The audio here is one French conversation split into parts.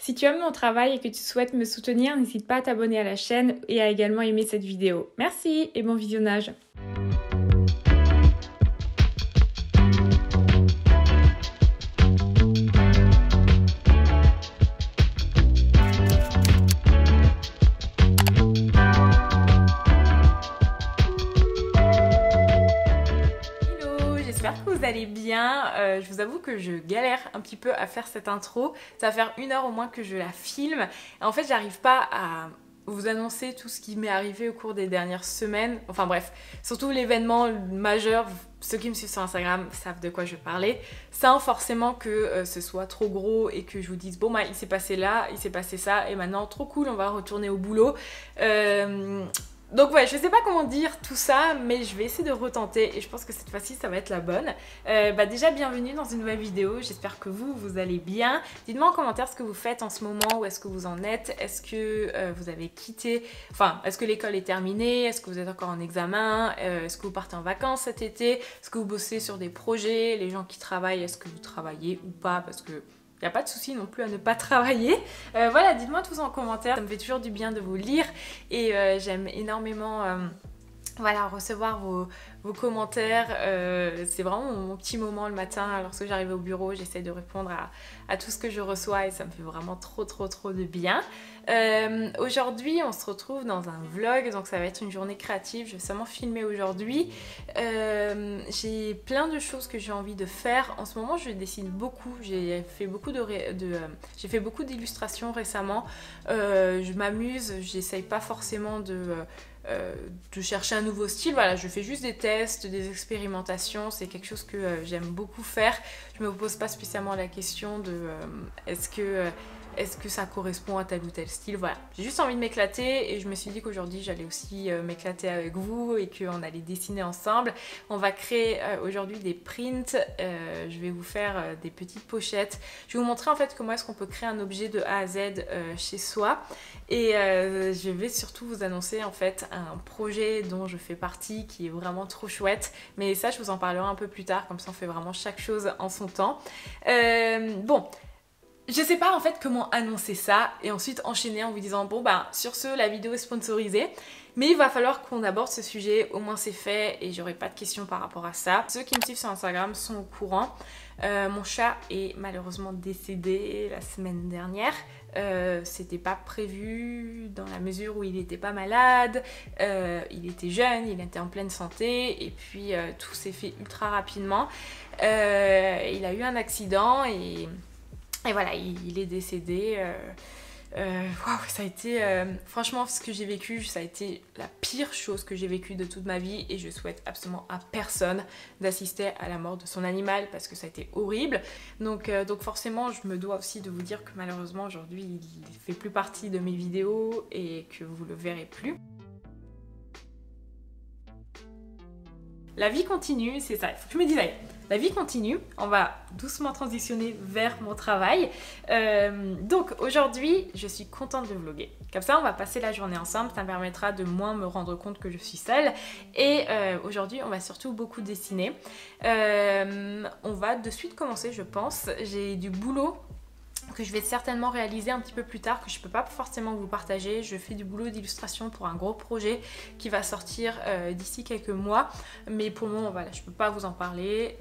Si tu aimes mon travail et que tu souhaites me soutenir, n'hésite pas à t'abonner à la chaîne et à également aimer cette vidéo. Merci et bon visionnage. J'espère que vous allez bien. Je vous avoue que je galère un petit peu à faire cette intro. Ça va faire 1 heure au moins que je la filme. Et en fait, j'arrive pas à vous annoncer tout ce qui m'est arrivé au cours des dernières semaines. Enfin bref, surtout l'événement majeur. Ceux qui me suivent sur Instagram savent de quoi je parlais. Sans forcément que ce soit trop gros et que je vous dise bon bah il s'est passé là, il s'est passé ça et maintenant trop cool, on va retourner au boulot. Donc ouais, je sais pas comment dire tout ça, mais je vais essayer de retenter et je pense que cette fois-ci ça va être la bonne. Déjà bienvenue dans une nouvelle vidéo, j'espère que vous allez bien. Dites-moi en commentaire ce que vous faites en ce moment, où est-ce que vous en êtes, est-ce que vous avez quitté, enfin est-ce que l'école est terminée, est-ce que vous êtes encore en examen, est-ce que vous partez en vacances cet été, est-ce que vous bossez sur des projets, les gens qui travaillent, est-ce que vous travaillez ou pas, parce que il n'y a pas de souci non plus à ne pas travailler. Voilà, dites-moi tout ça en commentaire, ça me fait toujours du bien de vous lire et j'aime énormément voilà, recevoir vos commentaires. C'est vraiment mon petit moment le matin lorsque j'arrive au bureau, j'essaie de répondre à tout ce que je reçois et ça me fait vraiment trop de bien. Aujourd'hui on se retrouve dans un vlog, donc ça va être une journée créative, je vais seulement filmer aujourd'hui. J'ai plein de choses que j'ai envie de faire. En ce moment je dessine beaucoup, j'ai fait beaucoup d'illustrations récemment. Je m'amuse, j'essaye pas forcément de chercher un nouveau style, voilà, je fais juste des tests, des expérimentations, c'est quelque chose que j'aime beaucoup faire. Je me pose pas spécialement la question de est-ce que ça correspond à tel ou tel style, voilà. J'ai juste envie de m'éclater et je me suis dit qu'aujourd'hui j'allais aussi m'éclater avec vous et qu'on allait dessiner ensemble. On va créer aujourd'hui des prints, je vais vous faire des petites pochettes. Je vais vous montrer en fait comment est-ce qu'on peut créer un objet de A à Z chez soi et je vais surtout vous annoncer en fait un projet dont je fais partie qui est vraiment trop chouette, mais ça je vous en parlerai un peu plus tard, comme ça on fait vraiment chaque chose en son temps. Bon, je sais pas en fait comment annoncer ça et ensuite enchaîner en vous disant bon bah sur ce la vidéo est sponsorisée, mais il va falloir qu'on aborde ce sujet, au moins c'est fait et j'aurai pas de questions par rapport à ça. Ceux qui me suivent sur Instagram sont au courant. Mon chat est malheureusement décédé la semaine dernière. C'était pas prévu dans la mesure où il était pas malade, il était jeune, il était en pleine santé et puis tout s'est fait ultra rapidement. Il a eu un accident et voilà, il est décédé. Waouh, ça a été franchement ce que j'ai vécu, ça a été la pire chose que j'ai vécue de toute ma vie et je souhaite absolument à personne d'assister à la mort de son animal parce que ça a été horrible. Donc forcément je me dois aussi de vous dire que malheureusement aujourd'hui il fait plus partie de mes vidéos et que vous le verrez plus. La vie continue, c'est ça, il faut que je me dise allez, la vie continue, on va doucement transitionner vers mon travail. Donc aujourd'hui, je suis contente de vlogger. Comme ça, on va passer la journée ensemble, ça me permettra de moins me rendre compte que je suis seule. Et aujourd'hui, on va surtout beaucoup dessiner. On va de suite commencer, je pense. J'ai du boulot que je vais certainement réaliser un petit peu plus tard, que je peux pas forcément vous partager. Je fais du boulot d'illustration pour un gros projet qui va sortir d'ici quelques mois, mais pour le moment voilà, je peux pas vous en parler.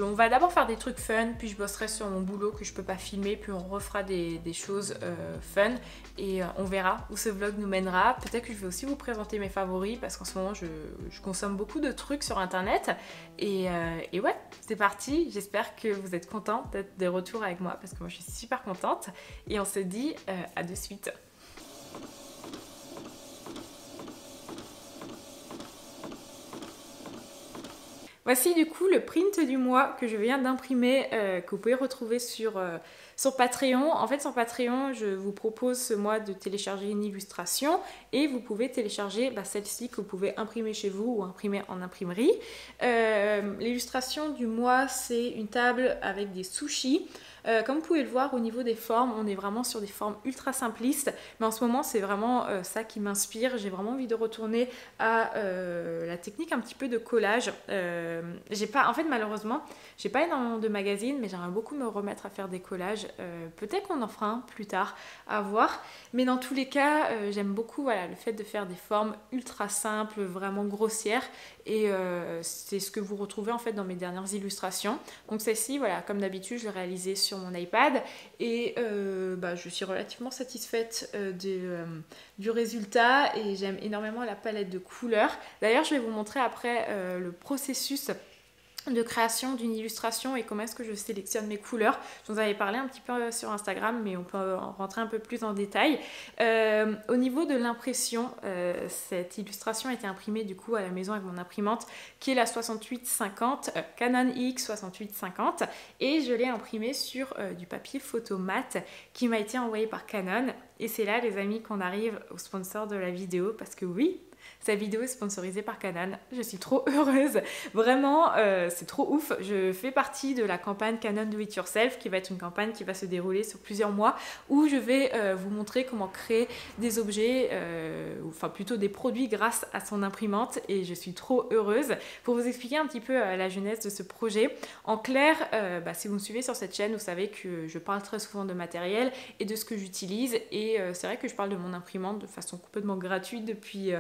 On va d'abord faire des trucs fun, puis je bosserai sur mon boulot que je peux pas filmer, puis on refera des choses fun et on verra où ce vlog nous mènera. Peut-être que je vais aussi vous présenter mes favoris parce qu'en ce moment je consomme beaucoup de trucs sur internet et ouais, c'est parti. J'espère que vous êtes contents d'être de retour avec moi parce que moi je suis super contente et on se dit à de suite. Voici du coup le print du mois que je viens d'imprimer, que vous pouvez retrouver sur Patreon. En fait sur Patreon, je vous propose ce mois de télécharger une illustration et vous pouvez télécharger celle-ci que vous pouvez imprimer chez vous ou imprimer en imprimerie. L'illustration du mois, c'est une table avec des sushis. Comme vous pouvez le voir au niveau des formes, on est vraiment sur des formes ultra simplistes, mais en ce moment c'est vraiment ça qui m'inspire. J'ai vraiment envie de retourner à la technique un petit peu de collage. En fait malheureusement, j'ai pas énormément de magazines, mais j'aimerais beaucoup me remettre à faire des collages. Peut-être qu'on en fera un plus tard, à voir. Mais dans tous les cas, j'aime beaucoup le fait de faire des formes ultra simples, vraiment grossières. Et c'est ce que vous retrouvez en fait dans mes dernières illustrations. Donc celle-ci, comme d'habitude, je l'ai réalisée sur mon iPad. Et je suis relativement satisfaite du résultat. Et j'aime énormément la palette de couleurs. D'ailleurs, je vais vous montrer après le processus de création d'une illustration et comment est-ce que je sélectionne mes couleurs. Je vous en avais parlé un petit peu sur Instagram, mais on peut en rentrer un peu plus en détail. Au niveau de l'impression, cette illustration a été imprimée du coup à la maison avec mon imprimante qui est la 6850, Canon IX6850, et je l'ai imprimée sur du papier photo mat qui m'a été envoyé par Canon. Et c'est là, les amis, qu'on arrive au sponsor de la vidéo, parce que oui, cette vidéo est sponsorisée par Canon. Je suis trop heureuse. Vraiment, c'est trop ouf. Je fais partie de la campagne Canon Do It Yourself, qui va être une campagne qui va se dérouler sur plusieurs mois, où je vais vous montrer comment créer des objets, enfin plutôt des produits grâce à son imprimante. Et je suis trop heureuse. Pour vous expliquer un petit peu la genèse de ce projet, en clair, si vous me suivez sur cette chaîne, vous savez que je parle très souvent de matériel et de ce que j'utilise. Et c'est vrai que je parle de mon imprimante de façon complètement gratuite depuis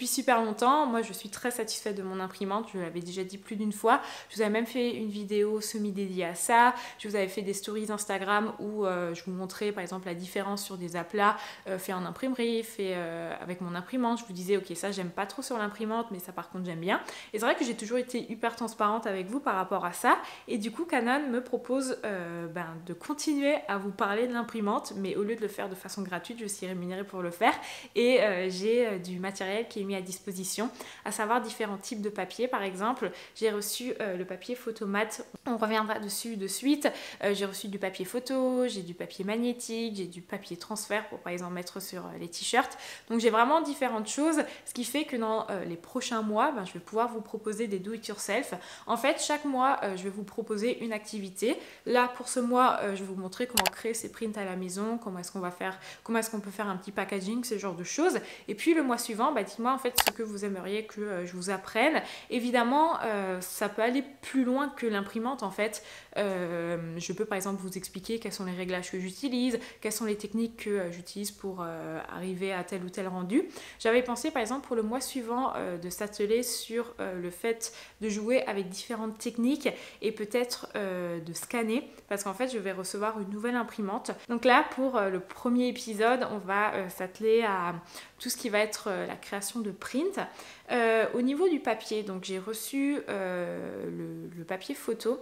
super longtemps. Moi, je suis très satisfaite de mon imprimante. Je l'avais déjà dit plus d'une fois. Je vous avais même fait une vidéo semi-dédiée à ça. Je vous avais fait des stories Instagram où je vous montrais par exemple la différence sur des aplats faits en imprimerie, faits avec mon imprimante. Je vous disais, ok, ça j'aime pas trop sur l'imprimante, mais ça par contre j'aime bien. Et c'est vrai que j'ai toujours été hyper transparente avec vous par rapport à ça. Et du coup, Canon me propose de continuer à vous parler de l'imprimante, mais au lieu de le faire de façon gratuite, je suis rémunérée pour le faire. Et j'ai du matériel qui est mis à disposition, à savoir différents types de papier. Par exemple, j'ai reçu le papier photo mat, on reviendra dessus de suite. J'ai reçu du papier photo, j'ai du papier magnétique, j'ai du papier transfert pour par exemple mettre sur les t-shirts. Donc j'ai vraiment différentes choses, ce qui fait que dans les prochains mois, je vais pouvoir vous proposer des do-it-yourself. En fait, chaque mois, je vais vous proposer une activité. Là, pour ce mois, je vais vous montrer comment créer ces prints à la maison, comment est-ce qu'on peut faire un petit packaging, ce genre de choses. Et puis le mois suivant, dites-moi en fait ce que vous aimeriez que je vous apprenne. Évidemment, ça peut aller plus loin que l'imprimante en fait. Je peux par exemple vous expliquer quels sont les réglages que j'utilise, quelles sont les techniques que j'utilise pour arriver à tel ou tel rendu. J'avais pensé par exemple pour le mois suivant de s'atteler sur le fait de jouer avec différentes techniques et peut-être de scanner, parce qu'en fait je vais recevoir une nouvelle imprimante. Donc là pour le premier épisode, on va s'atteler à tout ce qui va être la création de print. Au niveau du papier, donc j'ai reçu le papier photo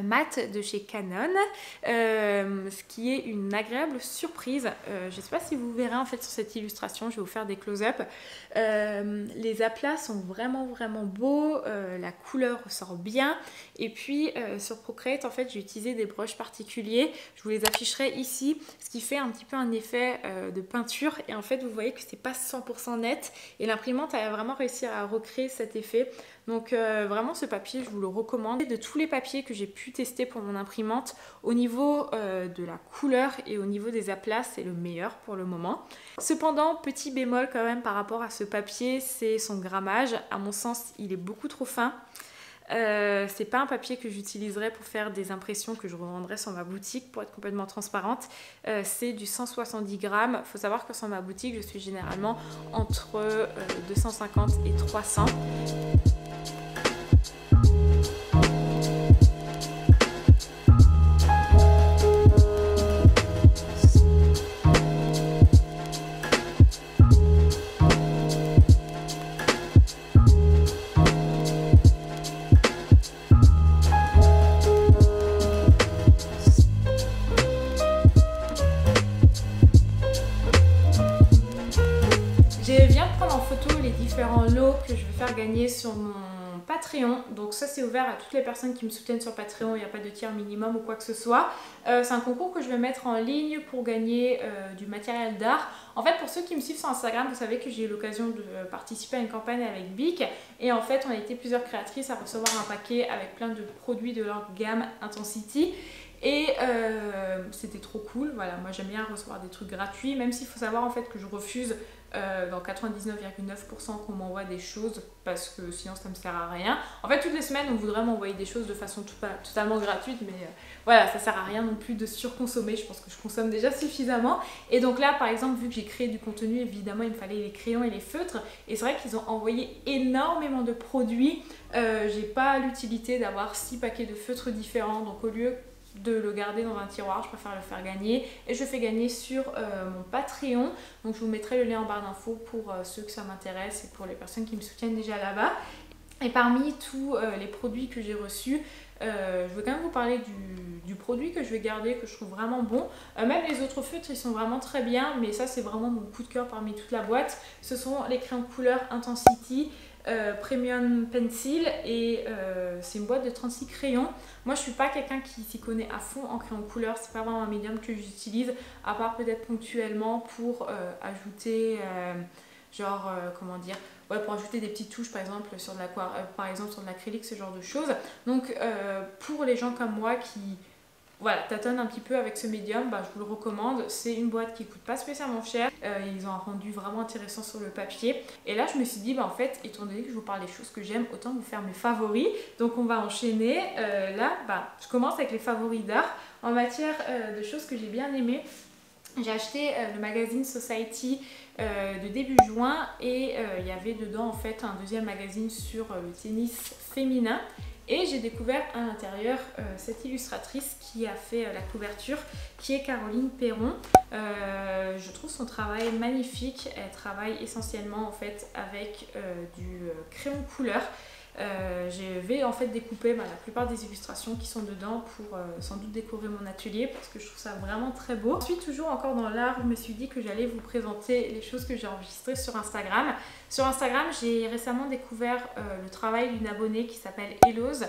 mat de chez Canon, ce qui est une agréable surprise. Je ne sais pas si vous verrez en fait sur cette illustration, je vais vous faire des close-up. Les aplats sont vraiment beaux, la couleur ressort bien, et puis sur Procreate en fait j'ai utilisé des brushes particuliers, je vous les afficherai ici, ce qui fait un petit peu un effet de peinture, et en fait vous voyez que c'est pas 100% net, et l'imprimante a vraiment réussi à recréer cet effet. Donc vraiment ce papier je vous le recommande. De tous les papiers que j'ai pu tester pour mon imprimante, au niveau de la couleur et au niveau des aplats, c'est le meilleur pour le moment. Cependant, petit bémol quand même par rapport à ce papier, c'est son grammage. À mon sens, il est beaucoup trop fin. C'est pas un papier que j'utiliserais pour faire des impressions que je revendrais sur ma boutique, pour être complètement transparente. C'est du 170 grammes. Il faut savoir que sur ma boutique, je suis généralement entre 250 et 300. Je viens de prendre en photo les différents lots que je vais faire gagner sur mon Patreon. Donc ça c'est ouvert à toutes les personnes qui me soutiennent sur Patreon, il n'y a pas de tiers minimum ou quoi que ce soit. C'est un concours que je vais mettre en ligne pour gagner du matériel d'art. En fait pour ceux qui me suivent sur Instagram, vous savez que j'ai eu l'occasion de participer à une campagne avec Bic. Et en fait on a été plusieurs créatrices à recevoir un paquet avec plein de produits de leur gamme Intensity. Et c'était trop cool. Voilà, moi j'aime bien recevoir des trucs gratuits, même s'il faut savoir en fait que je refuse dans 99,9% qu'on m'envoie des choses parce que sinon ça me sert à rien. En fait, toutes les semaines on voudrait m'envoyer des choses de façon totalement gratuite, mais voilà, ça sert à rien non plus de surconsommer. Je pense que je consomme déjà suffisamment. Et donc là, par exemple, vu que j'ai créé du contenu, évidemment il me fallait les crayons et les feutres, et c'est vrai qu'ils ont envoyé énormément de produits. J'ai pas l'utilité d'avoir 6 paquets de feutres différents, donc au lieu de le garder dans un tiroir, je préfère le faire gagner, et je le fais gagner sur mon Patreon. Donc je vous mettrai le lien en barre d'infos pour ceux que ça m'intéresse et pour les personnes qui me soutiennent déjà là-bas. Et parmi tous les produits que j'ai reçus, je veux quand même vous parler du produit que je vais garder, que je trouve vraiment bon. Même les autres feutres, ils sont vraiment très bien, mais ça c'est vraiment mon coup de cœur parmi toute la boîte. Ce sont les crayons couleur Intensity Premium Pencil, et c'est une boîte de 36 crayons. Moi je suis pas quelqu'un qui s'y connaît à fond en crayon couleur, c'est pas vraiment un médium que j'utilise, à part peut-être ponctuellement pour ajouter comment dire, ouais, pour ajouter des petites touches par exemple sur de l'acrylique, ce genre de choses. Donc pour les gens comme moi qui voilà, tâtonne un petit peu avec ce médium, bah, je vous le recommande. C'est une boîte qui coûte pas spécialement cher. Ils ont un rendu vraiment intéressant sur le papier. Et là, je me suis dit, bah, en fait, étant donné que je vous parle des choses que j'aime, autant vous faire mes favoris. Donc, on va enchaîner. Là, bah, je commence avec les favoris d'art. En matière de choses que j'ai bien aimées, j'ai acheté le magazine Society de début juin, et il y avait dedans en fait un deuxième magazine sur le tennis féminin. Et j'ai découvert à l'intérieur cette illustratrice qui a fait la couverture, qui est Caroline Perron. Je trouve son travail magnifique. Elle travaille essentiellement en fait avec du crayon couleur. Je vais en fait découper la plupart des illustrations qui sont dedans pour sans doute décorer mon atelier, parce que je trouve ça vraiment très beau. Ensuite, toujours encore dans l'art, je me suis dit que j'allais vous présenter les choses que j'ai enregistrées sur Instagram. Sur Instagram, j'ai récemment découvert le travail d'une abonnée qui s'appelle Elose.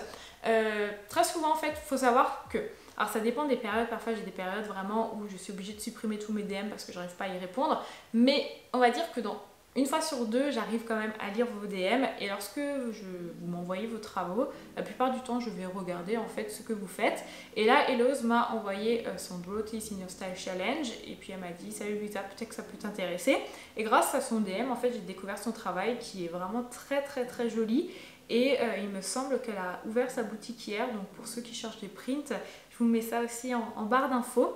Très souvent en fait, il faut savoir que, alors ça dépend des périodes, parfois j'ai des périodes vraiment où je suis obligée de supprimer tous mes DM parce que j'arrive pas à y répondre, mais on va dire que une fois sur deux, j'arrive quand même à lire vos DM, et lorsque vous m'envoyez vos travaux, la plupart du temps, je vais regarder en fait ce que vous faites. Et là, Elose m'a envoyé son Draw This in Your Style Challenge, et puis elle m'a dit « Salut Luisa, peut-être que ça peut t'intéresser ». Et grâce à son DM, en fait, j'ai découvert son travail qui est vraiment très très très joli. Et il me semble qu'elle a ouvert sa boutique hier, donc pour ceux qui cherchent des prints, je vous mets ça aussi en barre d'infos.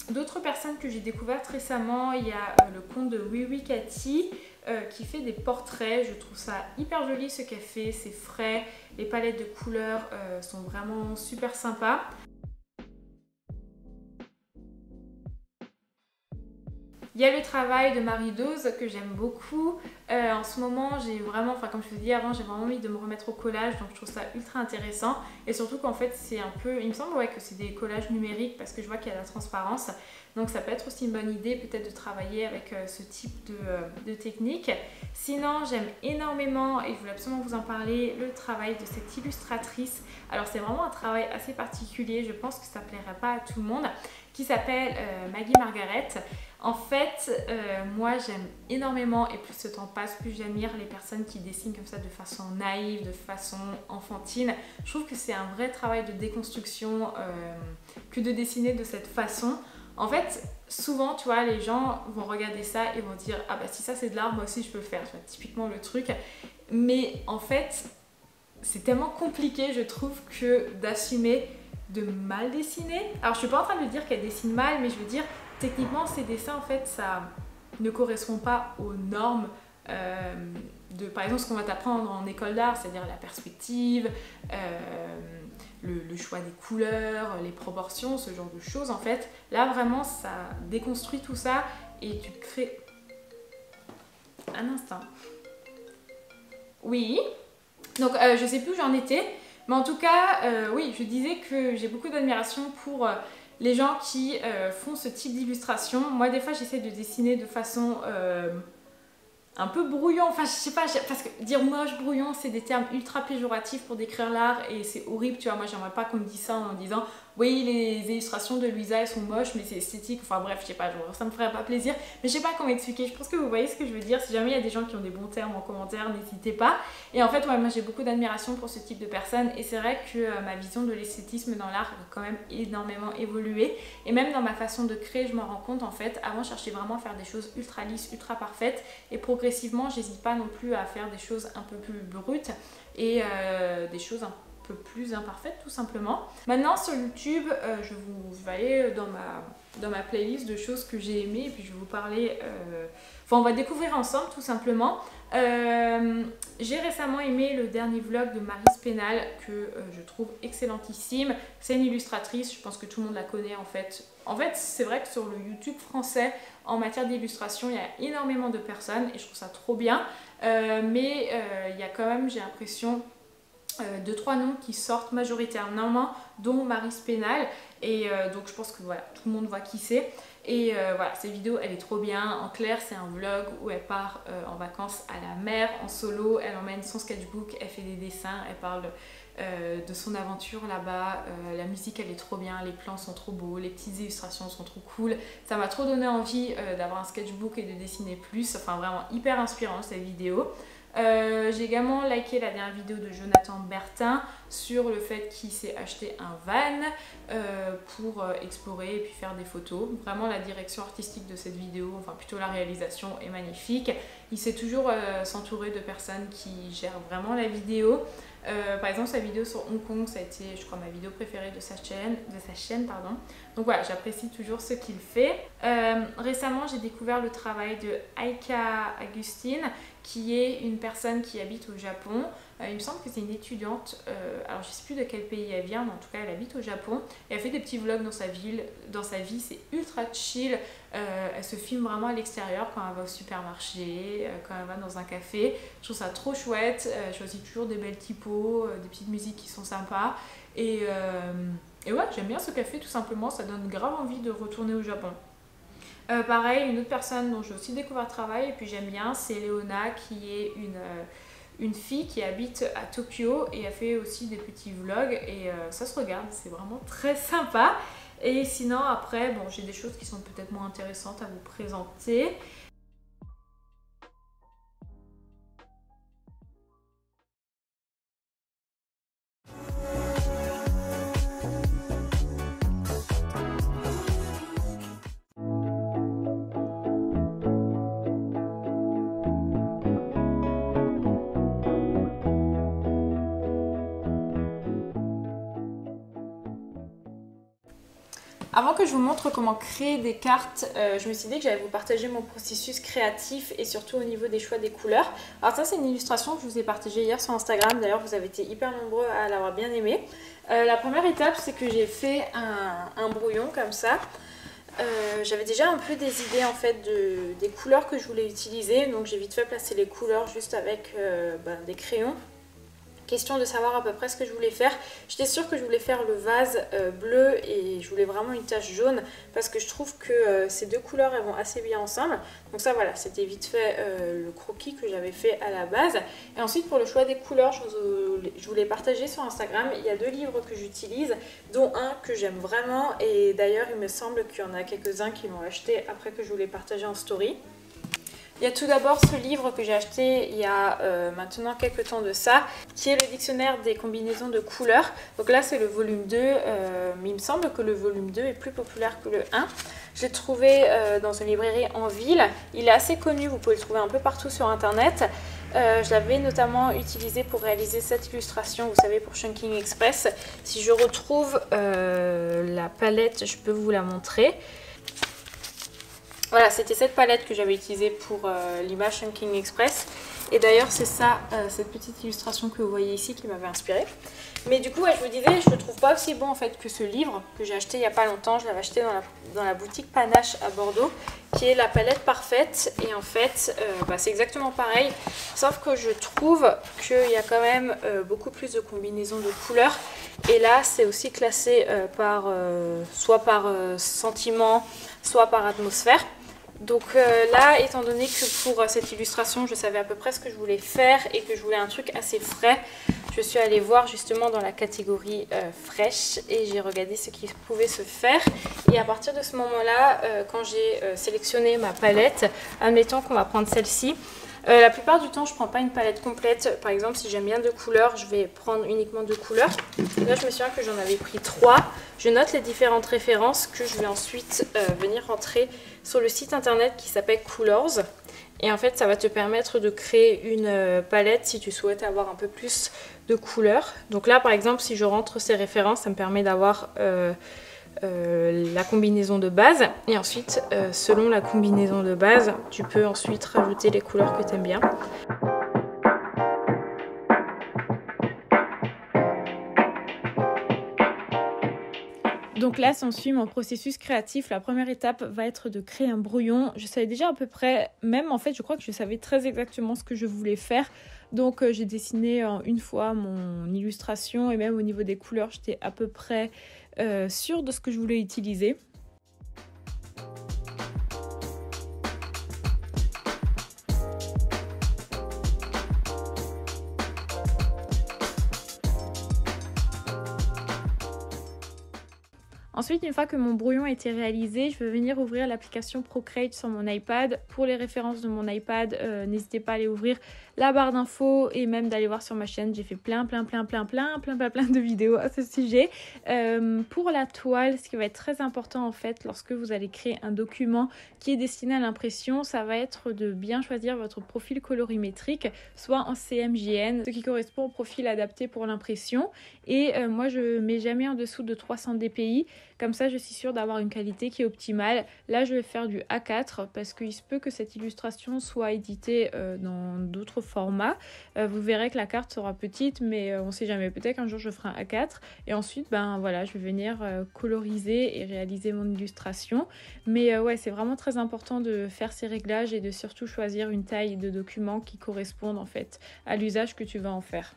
D'autres personnes que j'ai découvertes récemment, il y a le compte de Oui Cathy qui fait des portraits. Je trouve ça hyper joli ce qu'elle fait, c'est frais, les palettes de couleurs sont vraiment super sympas. Il y a le travail de Marie Dose que j'aime beaucoup. En ce moment, j'ai vraiment, comme je vous dis avant, j'ai vraiment envie de me remettre au collage, donc je trouve ça ultra intéressant. Et surtout qu'en fait, c'est un peu, il me semble que c'est des collages numériques parce que je vois qu'il y a la transparence. Donc ça peut être aussi une bonne idée peut-être de travailler avec ce type de technique. Sinon, j'aime énormément, et je voulais absolument vous en parler, le travail de cette illustratrice. Alors c'est vraiment un travail assez particulier, je pense que ça ne plairait pas à tout le monde, qui s'appelle Maggie Margaret. En fait, moi j'aime énormément, et plus le temps passe, plus j'admire les personnes qui dessinent comme ça de façon naïve, de façon enfantine. Je trouve que c'est un vrai travail de déconstruction que de dessiner de cette façon. En fait, souvent, tu vois, les gens vont regarder ça et vont dire « Ah bah si ça c'est de l'art, moi aussi je peux le faire », tu vois, typiquement le truc. Mais en fait, c'est tellement compliqué, je trouve, que d'assumer de mal dessiner. Alors je suis pas en train de dire qu'elle dessine mal, mais je veux dire, techniquement, ces dessins, en fait, ça ne correspond pas aux normes de, par exemple, ce qu'on va t'apprendre en école d'art, c'est-à-dire la perspective, le choix des couleurs, les proportions, ce genre de choses. En fait, là, vraiment, ça déconstruit tout ça et tu crées... Un instant. Oui. Donc, je sais plus où j'en étais, mais en tout cas, oui, je disais que j'ai beaucoup d'admiration pour... les gens qui font ce type d'illustration. Moi, des fois, j'essaie de dessiner de façon un peu brouillon. Enfin, je sais pas, parce que dire moche, brouillon, c'est des termes ultra péjoratifs pour décrire l'art et c'est horrible, tu vois. Moi, j'aimerais pas qu'on me dise ça en disant oui, les illustrations de Louisa elles sont moches mais c'est esthétique, enfin bref, je sais pas, genre, ça me ferait pas plaisir, mais je sais pas comment expliquer. Je pense que vous voyez ce que je veux dire. Si jamais il y a des gens qui ont des bons termes en commentaire, n'hésitez pas. Et en fait, ouais, moi j'ai beaucoup d'admiration pour ce type de personnes, et c'est vrai que ma vision de l'esthétisme dans l'art a quand même énormément évolué, et même dans ma façon de créer, je m'en rends compte. En fait, avant je cherchais vraiment à faire des choses ultra lisses, ultra parfaites, et progressivement j'hésite pas non plus à faire des choses un peu plus brutes et des choses un peu plus imparfaites tout simplement. Maintenant sur YouTube, je vais aller dans ma playlist de choses que j'ai aimées, et puis je vais vous parler, enfin on va découvrir ensemble tout simplement. J'ai récemment aimé le dernier vlog de Maryse Pénal que je trouve excellentissime. C'est une illustratrice, je pense que tout le monde la connaît en fait. En fait, c'est vrai que sur le YouTube français, en matière d'illustration, il y a énormément de personnes et je trouve ça trop bien. Mais il y a quand même, j'ai l'impression, 2-3 noms qui sortent majoritairement, dont Maryse Pénal. Et donc je pense que voilà, tout le monde voit qui c'est. Et voilà, cette vidéo elle est trop bien. En clair, c'est un vlog où elle part en vacances à la mer en solo. Elle emmène son sketchbook, elle fait des dessins, elle parle de son aventure là-bas. La musique elle est trop bien, les plans sont trop beaux, les petites illustrations sont trop cool. Ça m'a trop donné envie d'avoir un sketchbook et de dessiner plus. Enfin vraiment hyper inspirant cette vidéo. J'ai également liké la dernière vidéo de Jonathan Bertin sur le fait qu'il s'est acheté un van pour explorer et puis faire des photos. Vraiment la direction artistique de cette vidéo, enfin plutôt la réalisation, est magnifique. Il sait toujours s'entourer de personnes qui gèrent vraiment la vidéo. Par exemple sa vidéo sur Hong Kong, ça a été je crois ma vidéo préférée de sa chaîne pardon. Donc voilà, j'apprécie toujours ce qu'il fait. Récemment j'ai découvert le travail de Aika Agustine, qui est une personne qui habite au Japon. Il me semble que c'est une étudiante, alors je sais plus de quel pays elle vient, mais en tout cas elle habite au Japon. Et elle fait des petits vlogs dans sa vie, c'est ultra chill. Elle se filme vraiment à l'extérieur quand elle va au supermarché, quand elle va dans un café. Je trouve ça trop chouette. Elle choisit toujours des belles typos, des petites musiques qui sont sympas. Et ouais, j'aime bien ce qu'elle fait tout simplement, ça donne grave envie de retourner au Japon. Pareil, une autre personne dont j'ai aussi découvert le travail et puis j'aime bien, c'est Léona, qui est une fille qui habite à Tokyo, et elle fait aussi des petits vlogs et ça se regarde, c'est vraiment très sympa. Et sinon après, bon, j'ai des choses qui sont peut-être moins intéressantes à vous présenter. Avant que je vous montre comment créer des cartes, je me suis dit que j'allais vous partager mon processus créatif et surtout au niveau des choix des couleurs. Alors ça, c'est une illustration que je vous ai partagée hier sur Instagram. D'ailleurs, vous avez été hyper nombreux à l'avoir bien aimée. La première étape, c'est que j'ai fait un brouillon comme ça. J'avais déjà un peu des idées en fait des couleurs que je voulais utiliser. Donc j'ai vite fait placer les couleurs juste avec des crayons. Question de savoir à peu près ce que je voulais faire. J'étais sûre que je voulais faire le vase bleu et je voulais vraiment une tache jaune parce que je trouve que ces deux couleurs elles vont assez bien ensemble. Donc ça voilà, c'était vite fait le croquis que j'avais fait à la base. Et ensuite pour le choix des couleurs, je voulais partager sur Instagram. Il y a 2 livres que j'utilise, dont un que j'aime vraiment, et d'ailleurs il me semble qu'il y en a quelques-uns qui l'ont acheté après que je voulais partager en story. Il y a tout d'abord ce livre que j'ai acheté il y a maintenant quelques temps de ça, qui est le dictionnaire des combinaisons de couleurs. Donc là c'est le volume 2, mais il me semble que le volume 2 est plus populaire que le 1. Je l'ai trouvé dans une librairie en ville. Il est assez connu, vous pouvez le trouver un peu partout sur internet. Je l'avais notamment utilisé pour réaliser cette illustration, vous savez, pour Chunking Express. Si je retrouve la palette, je peux vous la montrer. Voilà, c'était cette palette que j'avais utilisée pour l'image Chunking Express. Et d'ailleurs, c'est ça, cette petite illustration que vous voyez ici qui m'avait inspirée. Mais du coup, ouais, je vous disais, je le trouve pas aussi bon en fait que ce livre que j'ai acheté il y a pas longtemps. Je l'avais acheté dans la boutique Panache à Bordeaux, qui est la palette parfaite. Et en fait, c'est exactement pareil, sauf que je trouve qu'il y a quand même beaucoup plus de combinaisons de couleurs. Et là, c'est aussi classé soit par sentiment, soit par atmosphère. Donc là, étant donné que pour cette illustration, je savais à peu près ce que je voulais faire et que je voulais un truc assez frais, je suis allée voir justement dans la catégorie fraîche et j'ai regardé ce qui pouvait se faire. Et à partir de ce moment-là, quand j'ai sélectionné ma palette, admettons qu'on va prendre celle-ci. La plupart du temps, je ne prends pas une palette complète. Par exemple, si j'aime bien 2 couleurs, je vais prendre uniquement 2 couleurs. Là, je me souviens que j'en avais pris 3. Je note les différentes références que je vais ensuite venir rentrer sur le site internet qui s'appelle Colors. Et en fait, ça va te permettre de créer une palette si tu souhaites avoir un peu plus de couleurs. Donc là, par exemple, si je rentre ces références, ça me permet d'avoir la combinaison de base. Et ensuite, selon la combinaison de base, tu peux ensuite rajouter les couleurs que tu aimes bien. Donc là, s'ensuit mon processus créatif. La première étape va être de créer un brouillon. Je savais déjà à peu près, même en fait, je crois que je savais très exactement ce que je voulais faire. Donc j'ai dessiné une fois mon illustration et même au niveau des couleurs, j'étais à peu près sûre de ce que je voulais utiliser. Ensuite, une fois que mon brouillon a été réalisé, je vais venir ouvrir l'application Procreate sur mon iPad. Pour les références de mon iPad, n'hésitez pas à aller ouvrir la barre d'infos et même d'aller voir sur ma chaîne. J'ai fait plein de vidéos à ce sujet. Pour la toile, ce qui va être très important en fait lorsque vous allez créer un document qui est destiné à l'impression, ça va être de bien choisir votre profil colorimétrique, soit en CMJN, ce qui correspond au profil adapté pour l'impression. Et moi, je mets jamais en dessous de 300 dpi. Comme ça, je suis sûre d'avoir une qualité qui est optimale. Là, je vais faire du A4 parce qu'il se peut que cette illustration soit éditée dans d'autres formats. Vous verrez que la carte sera petite, mais on ne sait jamais. Peut-être qu'un jour, je ferai un A4. Et ensuite, ben voilà, je vais venir coloriser et réaliser mon illustration. Mais ouais, c'est vraiment très important de faire ces réglages et de surtout choisir une taille de document qui corresponde en fait à l'usage que tu vas en faire.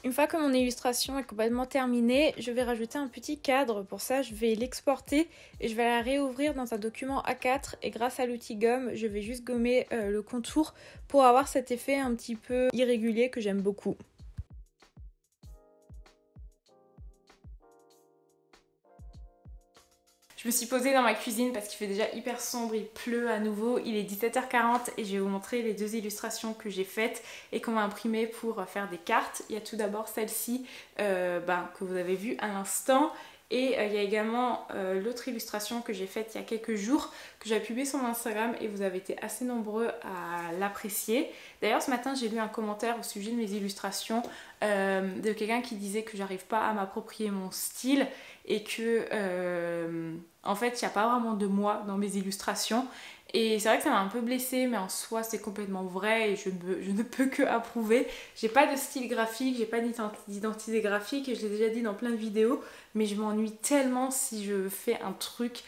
Une fois que mon illustration est complètement terminée, je vais rajouter un petit cadre. Pour ça, je vais l'exporter et je vais la réouvrir dans un document A4. Et grâce à l'outil gomme, je vais juste gommer le contour pour avoir cet effet un petit peu irrégulier que j'aime beaucoup. Je me suis posée dans ma cuisine parce qu'il fait déjà hyper sombre, il pleut à nouveau, il est 17h40 et je vais vous montrer les 2 illustrations que j'ai faites et qu'on m'a imprimées pour faire des cartes. Il y a tout d'abord celle-ci que vous avez vue à l'instant. Et il y a également l'autre illustration que j'ai faite il y a quelques jours, que j'ai publiée sur mon Instagram et vous avez été assez nombreux à l'apprécier. D'ailleurs ce matin j'ai lu un commentaire au sujet de mes illustrations de quelqu'un qui disait que j'arrive pas à m'approprier mon style et que en fait il n'y a pas vraiment de moi dans mes illustrations. Et c'est vrai que ça m'a un peu blessée, mais en soi c'est complètement vrai et je ne peux que approuver. J'ai pas de style graphique, j'ai pas d'identité graphique et je l'ai déjà dit dans plein de vidéos, mais je m'ennuie tellement si je fais un truc.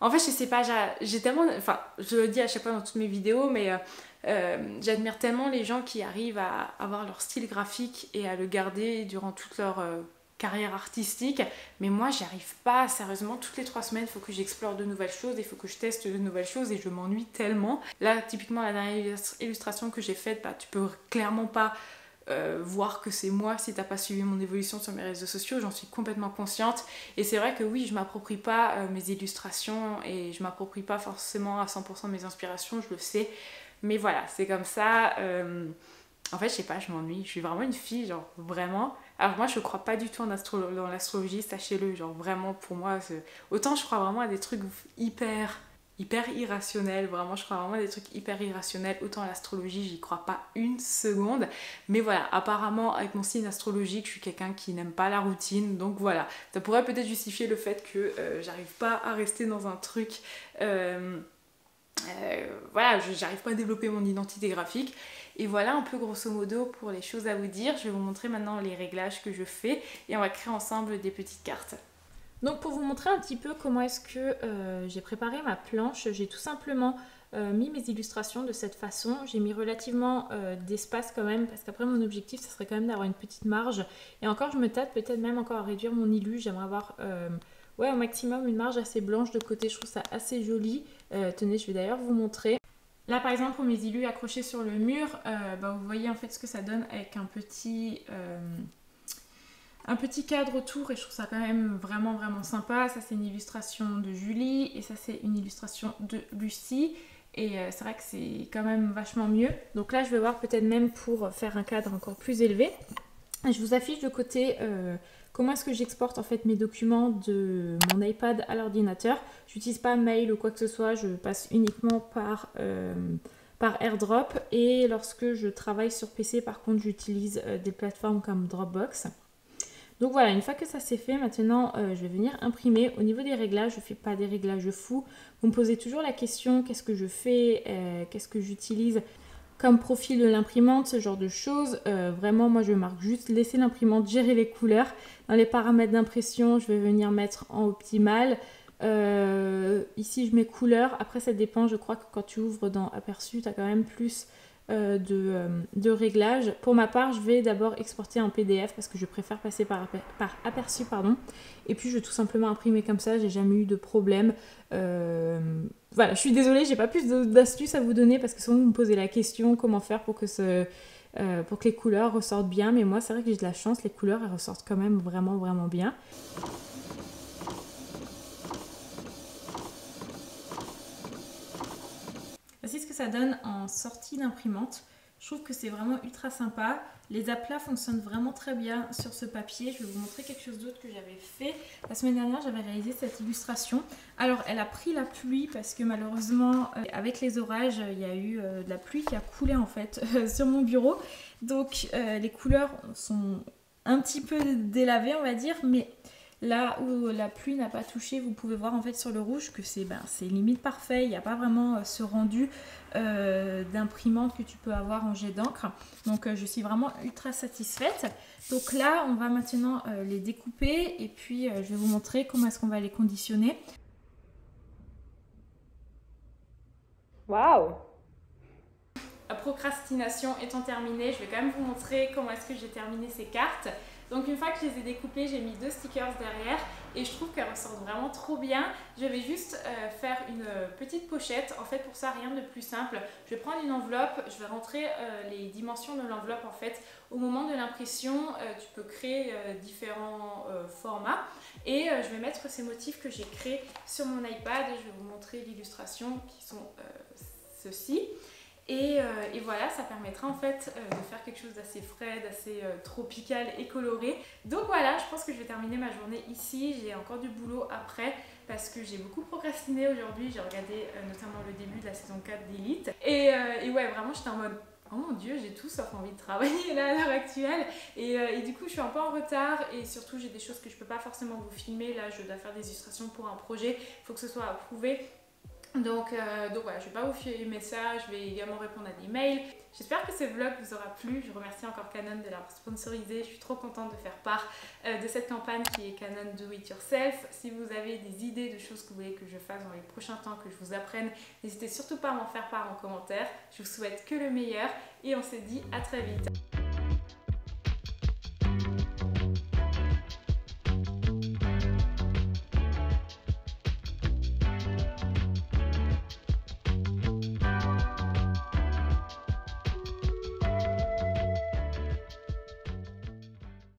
En fait je sais pas, j'ai tellement, enfin je le dis à chaque fois dans toutes mes vidéos, mais j'admire tellement les gens qui arrivent à avoir leur style graphique et à le garder durant toute leur carrière artistique, mais moi j'y arrive pas. Sérieusement, toutes les 3 semaines il faut que j'explore de nouvelles choses, il faut que je teste de nouvelles choses et je m'ennuie tellement. Là typiquement la dernière illustration que j'ai faite, tu peux clairement pas voir que c'est moi si t'as pas suivi mon évolution sur mes réseaux sociaux, j'en suis complètement consciente. Et c'est vrai que oui, je m'approprie pas mes illustrations et je m'approprie pas forcément à 100% mes inspirations, je le sais, mais voilà, c'est comme ça. En fait je sais pas, je m'ennuie, je suis vraiment une fille, genre vraiment. Alors moi je crois pas du tout dans l'astrologie, sachez-le, genre vraiment pour moi, autant je crois vraiment à des trucs hyper irrationnels, vraiment je crois vraiment à des trucs hyper irrationnels, autant à l'astrologie j'y crois pas une seconde. Mais voilà, apparemment avec mon signe astrologique je suis quelqu'un qui n'aime pas la routine, donc voilà, ça pourrait peut-être justifier le fait que j'arrive pas à rester dans un truc, voilà, j'arrive pas à développer mon identité graphique. Et voilà un peu grosso modo pour les choses à vous dire. Je vais vous montrer maintenant les réglages que je fais et on va créer ensemble des petites cartes. Donc pour vous montrer un petit peu comment est-ce que j'ai préparé ma planche, j'ai tout simplement mis mes illustrations de cette façon. J'ai mis relativement d'espace quand même parce qu'après mon objectif ça serait quand même d'avoir une petite marge. Et encore je me tâte peut-être même encore à réduire mon illu. J'aimerais avoir ouais, au maximum une marge assez blanche de côté. Je trouve ça assez joli. Tenez, je vais d'ailleurs vous montrer. Là par exemple pour mes illus accrochés sur le mur, vous voyez en fait ce que ça donne avec un petit cadre autour et je trouve ça quand même vraiment sympa. Ça c'est une illustration de Julie et ça c'est une illustration de Lucie. Et c'est vrai que c'est quand même vachement mieux. Donc là je vais voir peut-être même pour faire un cadre encore plus élevé. Je vous affiche de côté comment est-ce que j'exporte en fait mes documents de mon iPad à l'ordinateur. Je n'utilise pas mail ou quoi que ce soit, je passe uniquement par AirDrop. Et lorsque je travaille sur PC par contre j'utilise des plateformes comme Dropbox. Donc voilà, une fois que ça c'est fait, maintenant je vais venir imprimer. Au niveau des réglages, je ne fais pas des réglages fous. Vous me posez toujours la question, qu'est-ce que je fais, qu'est-ce que j'utilise comme profil de l'imprimante, ce genre de choses. Vraiment, moi je marque juste laisser l'imprimante gérer les couleurs. Dans les paramètres d'impression, je vais venir mettre en optimal. Ici je mets couleur. Après ça dépend, je crois que quand tu ouvres dans aperçu, tu as quand même plus de réglages. Pour ma part, je vais d'abord exporter en PDF parce que je préfère passer par aperçu, pardon. Et puis je vais tout simplement imprimer comme ça, j'ai jamais eu de problème. Voilà, je suis désolée, j'ai pas plus d'astuces à vous donner parce que souvent vous me posez la question comment faire pour que les couleurs ressortent bien. Mais moi c'est vrai que j'ai de la chance, les couleurs elles ressortent quand même vraiment bien. Voici ce que ça donne en sortie d'imprimante. Je trouve que c'est vraiment ultra sympa. Les aplats fonctionnent vraiment très bien sur ce papier. Je vais vous montrer quelque chose d'autre que j'avais fait. La semaine dernière, j'avais réalisé cette illustration. Alors, elle a pris la pluie parce que malheureusement, avec les orages, il y a eu de la pluie qui a coulé en fait sur mon bureau. Donc, les couleurs sont un petit peu délavées, on va dire, mais là où la pluie n'a pas touché, vous pouvez voir en fait sur le rouge que c'est limite parfait. Il n'y a pas vraiment ce rendu d'imprimante que tu peux avoir en jet d'encre. Donc je suis vraiment ultra satisfaite. Donc là, on va maintenant les découper et puis je vais vous montrer comment est-ce qu'on va les conditionner. Waouh! La procrastination étant terminée, je vais quand même vous montrer comment est-ce que j'ai terminé ces cartes. Donc une fois que je les ai découpées, j'ai mis 2 stickers derrière et je trouve qu'elles ressortent vraiment trop bien. Je vais juste faire une petite pochette. En fait, pour ça, rien de plus simple. Je vais prendre une enveloppe, je vais rentrer les dimensions de l'enveloppe en fait. Au moment de l'impression, tu peux créer différents formats et je vais mettre ces motifs que j'ai créés sur mon iPad. Je vais vous montrer l'illustration qui sont ceux-ci. Et voilà, ça permettra en fait de faire quelque chose d'assez frais, d'assez tropical et coloré. Donc voilà, je pense que je vais terminer ma journée ici. J'ai encore du boulot après parce que j'ai beaucoup procrastiné aujourd'hui. J'ai regardé notamment le début de la saison 4 d'Elite. Et ouais, vraiment j'étais en mode oh mon dieu, j'ai tout sauf envie de travailler là à l'heure actuelle. Et du coup je suis un peu en retard et surtout j'ai des choses que je peux pas forcément vous filmer. Là je dois faire des illustrations pour un projet, il faut que ce soit approuvé. Donc voilà, je ne vais pas vous filmer ça, je vais également répondre à des mails. J'espère que ce vlog vous aura plu. Je remercie encore Canon de l'avoir sponsorisé. Je suis trop contente de faire part de cette campagne qui est Canon Do It Yourself. Si vous avez des idées de choses que vous voulez que je fasse dans les prochains temps, que je vous apprenne, n'hésitez surtout pas à m'en faire part en commentaire. Je vous souhaite que le meilleur et on se dit à très vite.